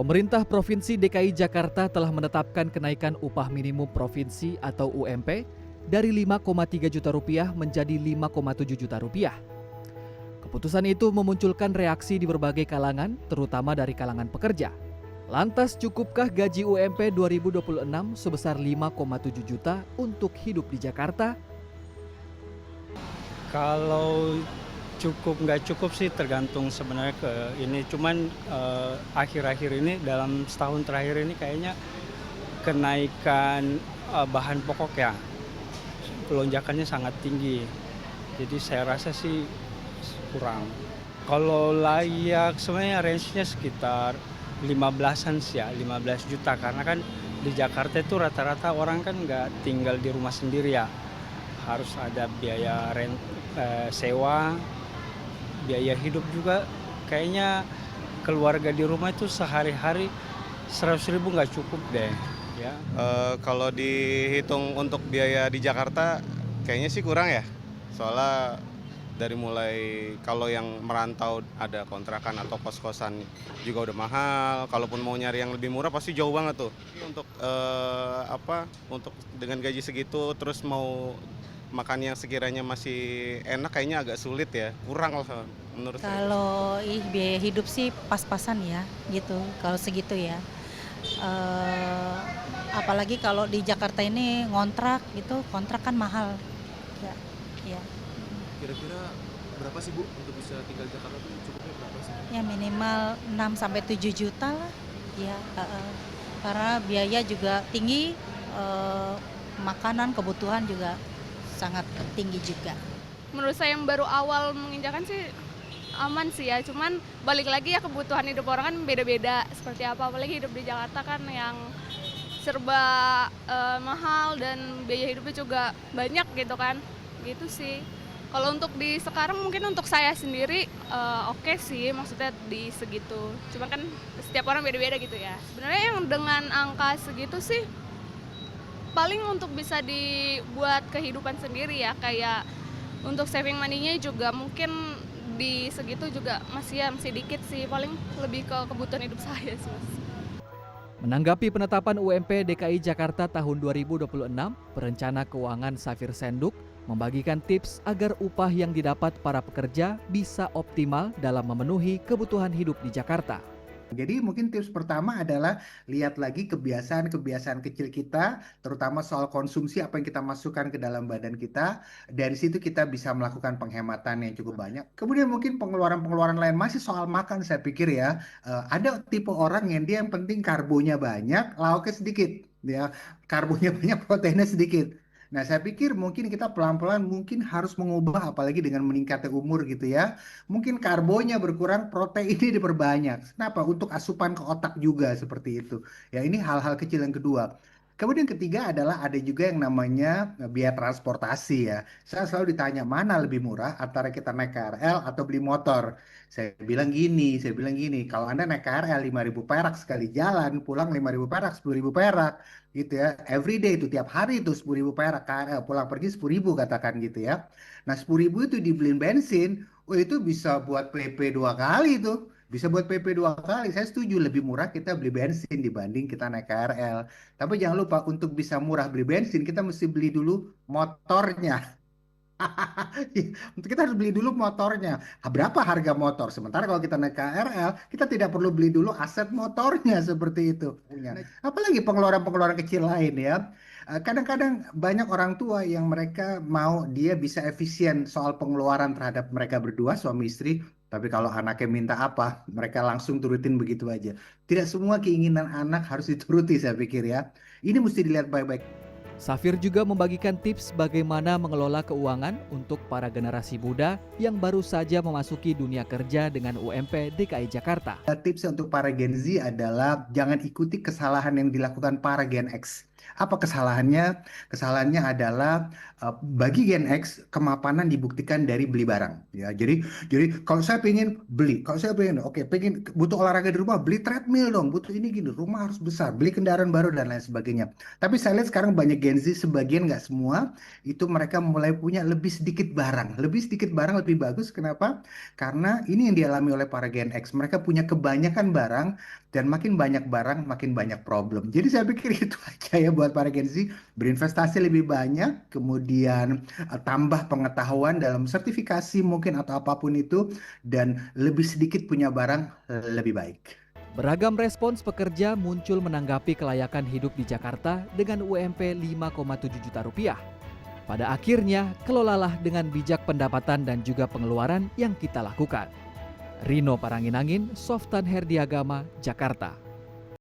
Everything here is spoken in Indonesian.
Pemerintah Provinsi DKI Jakarta telah menetapkan kenaikan upah minimum provinsi atau UMP dari 5,3 juta rupiah menjadi 5,7 juta rupiah. Keputusan itu memunculkan reaksi di berbagai kalangan, terutama dari kalangan pekerja. Lantas cukupkah gaji UMP 2026 sebesar 5,7 juta untuk hidup di Jakarta? Kalau cukup nggak cukup sih tergantung sebenarnya ke ini. Cuman akhir-akhir ini dalam setahun terakhir ini kayaknya kenaikan bahan pokok ya lonjakannya sangat tinggi. Jadi saya rasa sih kurang. Kalau layak sebenarnya range-nya sekitar 15-an sih ya, 15 juta karena kan di Jakarta itu rata-rata orang kan nggak tinggal di rumah sendiri ya. Harus ada biaya rent, sewa, biaya hidup juga. Kayaknya keluarga di rumah itu sehari-hari 100.000 nggak cukup deh ya. Kalau dihitung untuk biaya di Jakarta kayaknya sih kurang ya. Soalnya dari mulai kalau yang merantau ada kontrakan atau kos-kosan juga udah mahal. Kalaupun mau nyari yang lebih murah pasti jauh banget tuh. Untuk untuk dengan gaji segitu terus mau makan yang sekiranya masih enak kayaknya agak sulit ya. Kurang lah menurut saya. Kalau biaya hidup sih pas-pasan ya gitu, kalau segitu ya. Apalagi kalau di Jakarta ini ngontrak gitu, kontrak kan mahal. Ya. Kira-kira berapa sih Bu untuk bisa tinggal di Jakarta tuh cukupnya berapa sih? Ya minimal 6 sampai 7 juta lah. Ya, karena biaya juga tinggi, makanan, kebutuhan juga sangat tinggi juga. Menurut saya yang baru awal menginjakan sih aman sih ya, cuman balik lagi ya kebutuhan hidup orang kan beda-beda seperti apa, apalagi hidup di Jakarta kan yang serba mahal dan biaya hidupnya juga banyak gitu kan, gitu sih. Kalau untuk di sekarang mungkin untuk saya sendiri oke sih, maksudnya di segitu. Cuma kan setiap orang beda-beda gitu ya. Sebenarnya yang dengan angka segitu sih paling untuk bisa dibuat kehidupan sendiri ya, kayak untuk saving money-nya juga mungkin di segitu juga masih dikit sih, paling lebih ke kebutuhan hidup saya sih Mas. Menanggapi penetapan UMP DKI Jakarta tahun 2026, perencana keuangan Safir Senduk membagikan tips agar upah yang didapat para pekerja bisa optimal dalam memenuhi kebutuhan hidup di Jakarta. Jadi mungkin tips pertama adalah lihat lagi kebiasaan-kebiasaan kecil kita, terutama soal konsumsi apa yang kita masukkan ke dalam badan kita. Dari situ kita bisa melakukan penghematan yang cukup banyak. Kemudian mungkin pengeluaran-pengeluaran lain masih soal makan saya pikir ya. Ada tipe orang yang dia yang penting karbonya banyak, lauknya sedikit. Ya, karbonya banyak, proteinnya sedikit. Nah, saya pikir mungkin kita pelan-pelan mungkin harus mengubah apalagi dengan meningkatnya umur gitu ya. Mungkin karbonya berkurang, proteinnya diperbanyak. Kenapa? Untuk asupan ke otak juga seperti itu. Ya, ini hal-hal kecil yang kedua. Kemudian ketiga adalah ada juga yang namanya biaya transportasi ya. Saya selalu ditanya mana lebih murah antara kita naik KRL atau beli motor. Saya bilang gini, kalau Anda naik KRL 5.000 perak sekali jalan, pulang 5.000 perak, 10.000 perak gitu ya. Every day itu tiap hari itu 10.000 perak KRL, pulang pergi 10.000 katakan gitu ya. Nah 10.000 itu dibeliin bensin, oh itu bisa buat PP 2 kali itu. Bisa buat PP 2 kali. Saya setuju lebih murah kita beli bensin dibanding kita naik KRL. Tapi jangan lupa untuk bisa murah beli bensin kita mesti beli dulu motornya. Untuk kita harus beli dulu motornya. Berapa harga motor? Sementara kalau kita naik KRL, kita tidak perlu beli dulu aset motornya seperti itu. Apalagi pengeluaran-pengeluaran kecil lain ya. Kadang-kadang banyak orang tua yang mereka mau dia bisa efisien soal pengeluaran terhadap mereka berdua suami istri. Tapi kalau anaknya minta apa, mereka langsung turutin begitu aja. Tidak semua keinginan anak harus dituruti saya pikir ya. Ini mesti dilihat baik-baik. Safir juga membagikan tips bagaimana mengelola keuangan untuk para generasi muda yang baru saja memasuki dunia kerja dengan UMP DKI Jakarta. Tips untuk para Gen Z adalah jangan ikuti kesalahan yang dilakukan para Gen X. Apa kesalahannya? Kesalahannya adalah bagi Gen X kemapanan dibuktikan dari beli barang. Ya, jadi kalau saya pengen beli, kalau saya pengen, oke, pengen butuh olahraga di rumah, beli treadmill dong, butuh ini gini, rumah harus besar, beli kendaraan baru dan lain sebagainya. Tapi saya lihat sekarang banyak Gen Z, sebagian nggak semua, itu mereka mulai punya lebih sedikit barang lebih bagus. Kenapa? Karena ini yang dialami oleh para Gen X. Mereka punya kebanyakan barang dan makin banyak barang, makin banyak problem. Jadi saya pikir itu aja ya buat para Gen Z, berinvestasi lebih banyak, kemudian tambah pengetahuan dalam sertifikasi mungkin atau apapun itu, dan lebih sedikit punya barang lebih baik. Beragam respons pekerja muncul menanggapi kelayakan hidup di Jakarta dengan UMP 5,7 juta rupiah. Pada akhirnya, kelolalah dengan bijak pendapatan dan juga pengeluaran yang kita lakukan. Rino Paranginangin, Softan Herdiagama, Jakarta.